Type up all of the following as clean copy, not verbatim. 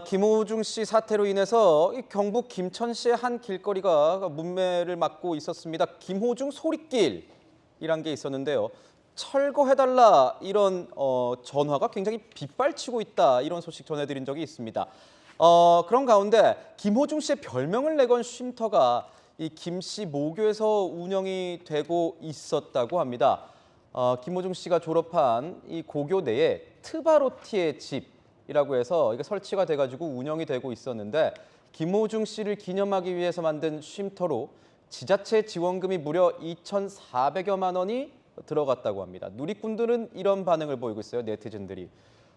김호중 씨 사태로 인해서 이 경북 김천시의 한 길거리가 문매를 맞고 있었습니다. 김호중 소리길이란 게 있었는데요. 철거해달라 이런 전화가 굉장히 빗발치고 있다 이런 소식 전해드린 적이 있습니다. 그런 가운데 김호중 씨의 별명을 내건 쉼터가 이 김씨 모교에서 운영이 되고 있었다고 합니다. 김호중 씨가 졸업한 이 고교 내에 트바로티의 집이라고 해서 이게 설치가 돼가지고 운영이 되고 있었는데 김호중 씨를 기념하기 위해서 만든 쉼터로 지자체 지원금이 무려 2,400여만 원이 들어갔다고 합니다. 누리꾼들은 이런 반응을 보이고 있어요. 네티즌들이.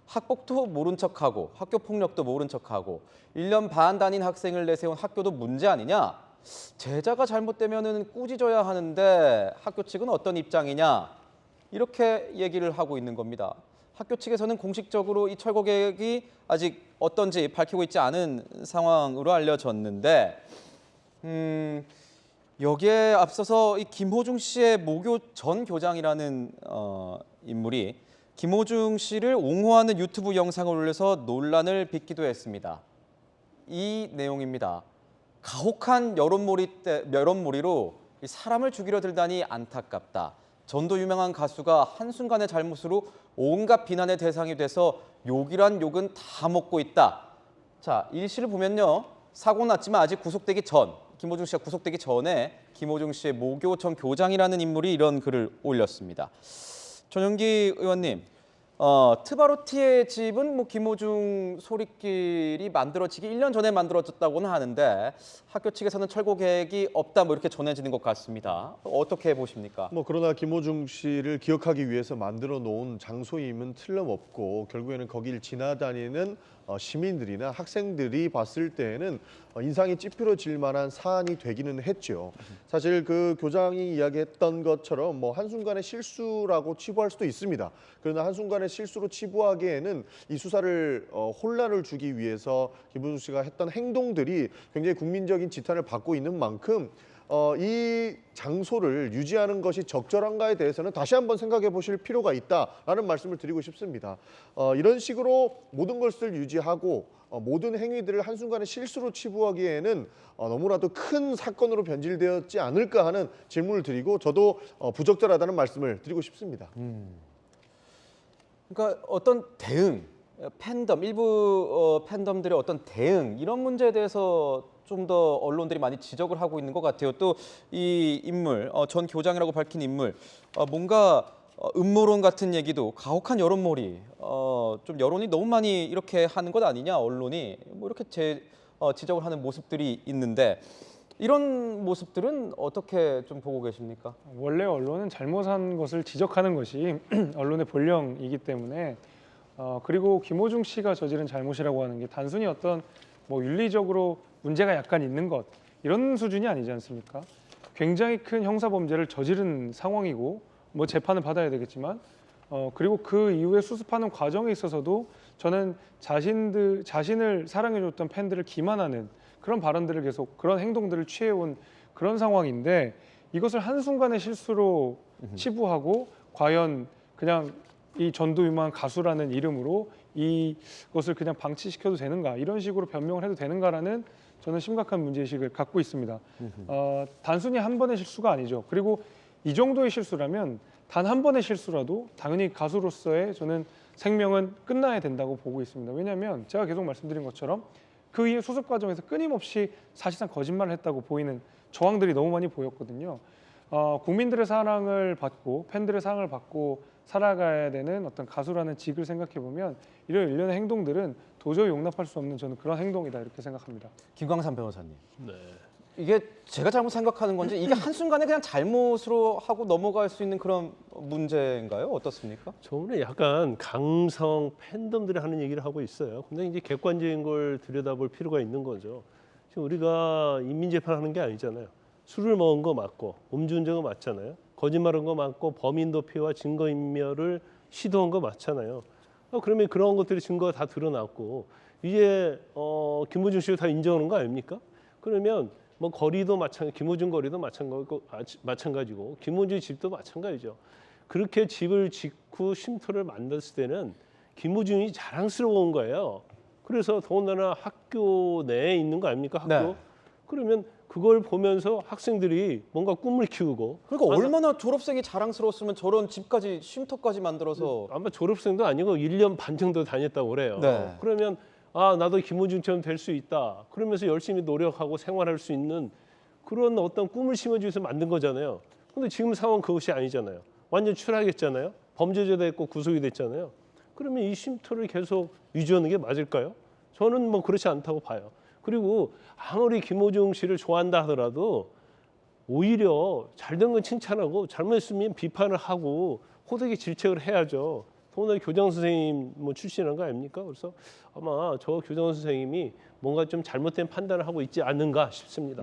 학폭도 모른 척하고 학교 폭력도 모른 척하고 1년 반 다닌 학생을 내세운 학교도 문제 아니냐? 제자가 잘못되면은 꾸짖어야 하는데 학교 측은 어떤 입장이냐? 이렇게 얘기를 하고 있는 겁니다. 학교 측에서는 공식적으로 이 철거 계획이 아직 어떤지 밝히고 있지 않은 상황으로 알려졌는데 여기에 앞서서 이 김호중 씨의 모교 전 교장이라는 인물이 김호중 씨를 옹호하는 유튜브 영상을 올려서 논란을 빚기도 했습니다. 이 내용입니다. 가혹한 여론몰이로 사람을 죽이려 들다니 안타깝다. 전도 유명한 가수가 한순간의 잘못으로 온갖 비난의 대상이 돼서 욕이란 욕은 다 먹고 있다. 자, 일시를 보면요. 사고 났지만 아직 구속되기 전, 김호중 씨가 구속되기 전에 김호중 씨의 모교 전 교장이라는 인물이 이런 글을 올렸습니다. 전용기 의원님, 트바로티의 집은 뭐 김호중 소리길이 만들어지기 1년 전에 만들어졌다고는 하는데 학교 측에서는 철거 계획이 없다 뭐 이렇게 전해지는 것 같습니다. 어떻게 보십니까? 그러나 김호중 씨를 기억하기 위해서 만들어 놓은 장소임은 틀림없고 결국에는 거길 지나다니는 시민들이나 학생들이 봤을 때에는 인상이 찌푸려질 만한 사안이 되기는 했죠. 사실 그 교장이 이야기했던 것처럼 한순간의 실수라고 치부할 수도 있습니다. 그러나 한순간의 실수로 치부하기에는 이 수사를 혼란을 주기 위해서 김호중 씨가 했던 행동들이 굉장히 국민적인 지탄을 받고 있는 만큼 이 장소를 유지하는 것이 적절한가에 대해서는 다시 한번 생각해 보실 필요가 있다라는 말씀을 드리고 싶습니다. 이런 식으로 모든 것을 유지하고 모든 행위들을 한순간에 실수로 치부하기에는 너무나도 큰 사건으로 변질되었지 않을까 하는 질문을 드리고 저도 부적절하다는 말씀을 드리고 싶습니다. 그러니까 어떤 대응, 팬덤, 일부 팬덤들의 어떤 대응 이런 문제에 대해서 좀 더 언론들이 많이 지적을 하고 있는 것 같아요. 또 이 인물, 전 교장이라고 밝힌 인물, 뭔가 음모론 같은 얘기도 가혹한 여론몰이, 좀 여론이 너무 많이 이렇게 하는 것 아니냐, 언론이 뭐 이렇게 지적을 하는 모습들이 있는데 이런 모습들은 어떻게 좀 보고 계십니까? 원래 언론은 잘못한 것을 지적하는 것이 언론의 본령이기 때문에 그리고 김호중 씨가 저지른 잘못이라고 하는 게 단순히 어떤 윤리적으로 문제가 약간 있는 것 이런 수준이 아니지 않습니까? 굉장히 큰 형사 범죄를 저지른 상황이고 재판을 받아야 되겠지만 그리고 그 이후에 수습하는 과정에 있어서도 저는 자신을 사랑해줬던 팬들을 기만하는 그런 발언들을 계속 그런 행동들을 취해온 그런 상황인데 이것을 한순간의 실수로 치부하고 과연 그냥 이 전도 유망한 가수라는 이름으로 이것을 그냥 방치시켜도 되는가 이런 식으로 변명을 해도 되는가라는 저는 심각한 문제의식을 갖고 있습니다. 단순히 한 번의 실수가 아니죠. 그리고 이 정도의 실수라면 단 한 번의 실수라도 당연히 가수로서의 저는 생명은 끝나야 된다고 보고 있습니다. 왜냐하면 제가 계속 말씀드린 것처럼 그 이후 수습 과정에서 끊임없이 사실상 거짓말을 했다고 보이는 정황들이 너무 많이 보였거든요. 국민들의 사랑을 받고 팬들의 사랑을 받고 살아가야 되는 어떤 가수라는 직을 생각해 보면 이런 일련의 행동들은 도저히 용납할 수 없는 저는 그런 행동이다 이렇게 생각합니다. 김광삼 변호사님. 네. 이게 제가 잘못 생각하는 건지 이게 한순간에 그냥 잘못으로 하고 넘어갈 수 있는 그런 문제인가요? 어떻습니까? 저는 약간 강성 팬덤들이 하는 얘기를 하고 있어요. 근데 이제 객관적인 걸 들여다볼 필요가 있는 거죠. 지금 우리가 인민재판하는 게 아니잖아요. 술을 먹은 거 맞고 음주운전 거 맞잖아요. 거짓말한 거 맞고 범인 도피와 증거인멸을 시도한 거 맞잖아요. 그러면 그런 것들이 증거가 다 드러났고 이제 김호중 씨가 다 인정하는 거 아닙니까? 그러면 거리도 김호중 거리도 마찬가지고 김호중 집도 마찬가지죠. 그렇게 집을 짓고 쉼터를 만들었을 때는 김호중이 자랑스러운 거예요. 그래서 더군다나 학교 내에 있는 거 아닙니까? 학교. 네. 그러면 그걸 보면서 학생들이 뭔가 꿈을 키우고 그러니까 얼마나 졸업생이 자랑스러웠으면 저런 집까지 쉼터까지 만들어서 아마 졸업생도 아니고 1년 반 정도 다녔다고 그래요. 네. 그러면 아 나도 김호중처럼 될 수 있다. 그러면서 열심히 노력하고 생활할 수 있는 그런 어떤 꿈을 심어주기 위해서 만든 거잖아요. 근데 지금 상황 그것이 아니잖아요. 완전 추락했잖아요. 범죄자 됐고 구속이 됐잖아요. 그러면 이 쉼터를 계속 유지하는 게 맞을까요? 저는 뭐 그렇지 않다고 봐요. 그리고 아무리 김호중 씨를 좋아한다 하더라도 오히려 잘된 건 칭찬하고 잘못했으면 비판을 하고 호되게 질책을 해야죠. 더군다나 교장 선생님 뭐 출신한 거 아닙니까? 그래서 아마 저 교장 선생님이 뭔가 좀 잘못된 판단을 하고 있지 않는가 싶습니다.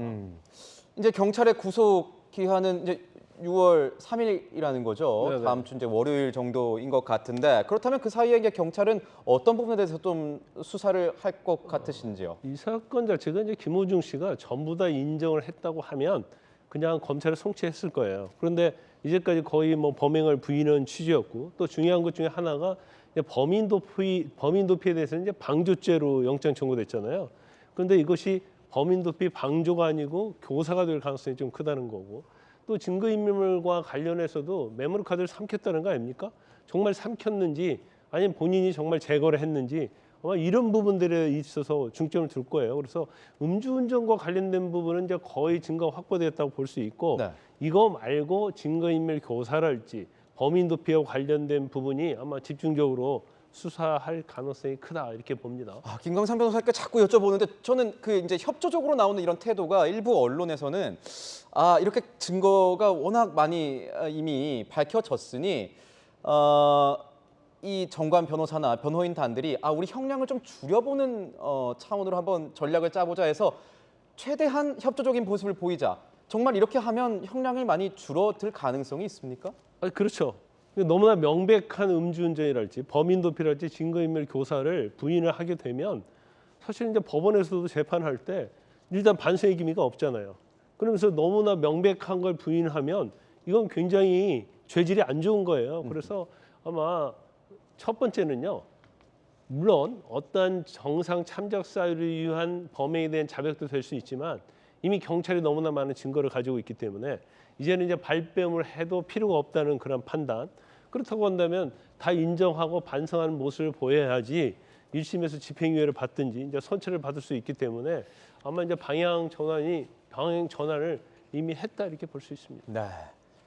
이제 경찰의 구속 기한은 이제 6월 3일이라는 거죠. 네네. 다음 주 이제 월요일 정도인 것 같은데 그렇다면 그 사이에 이제 경찰은 어떤 부분에 대해서 좀 수사를 할 것 같으신지요? 이 사건 자체가 이제 김호중 씨가 전부 다 인정을 했다고 하면 그냥 검찰에 송치했을 거예요. 그런데 이제까지 거의 뭐 범행을 부인한 취지였고 또 중요한 것 중에 하나가 이제 범인 도피에 대해서는 이제 방조죄로 영장 청구됐잖아요. 그런데 이것이 범인 도피 방조가 아니고 교사가 될 가능성이 좀 크다는 거고 또 증거인멸과 관련해서도 메모리 카드를 삼켰다는 거 아닙니까? 정말 삼켰는지 아니면 본인이 정말 제거를 했는지 아마 이런 부분들에 있어서 중점을 둘 거예요. 그래서 음주운전과 관련된 부분은 이제 거의 증거가 확보되었다고 볼 수 있고 네. 이거 말고 증거인멸 교사랄지 범인 도피와 관련된 부분이 아마 집중적으로 수사할 가능성이 크다 이렇게 봅니다. 김광삼 변호사께 자꾸 여쭤보는데 저는 그 이제 협조적으로 나오는 이런 태도가 일부 언론에서는 이렇게 증거가 워낙 많이 이미 밝혀졌으니 이 정관 변호사나 변호인 단들이 우리 형량을 좀 줄여보는 차원으로 한번 전략을 짜보자 해서 최대한 협조적인 모습을 보이자. 정말 이렇게 하면 형량이 많이 줄어들 가능성이 있습니까? 그렇죠. 너무나 명백한 음주운전이랄지 범인 도피랄지 증거인멸 교사를 부인을 하게 되면 사실 이제 법원에서도 재판할 때 일단 반성의 기미가 없잖아요. 그러면서 너무나 명백한 걸 부인하면 이건 굉장히 죄질이 안 좋은 거예요. 그래서 아마 첫 번째는요. 물론 어떠한 정상 참작 사유를 위한 범행에 대한 자백도 될 수 있지만 이미 경찰이 너무나 많은 증거를 가지고 있기 때문에 이제는 이제 발뺌을 해도 필요가 없다는 그런 판단. 그렇다고 한다면 다 인정하고 반성하는 모습을 보여야지 1심에서 집행유예를 받든지 이제 선처를 받을 수 있기 때문에 아마 이제 방향 전환을 이미 했다 이렇게 볼 수 있습니다. 네.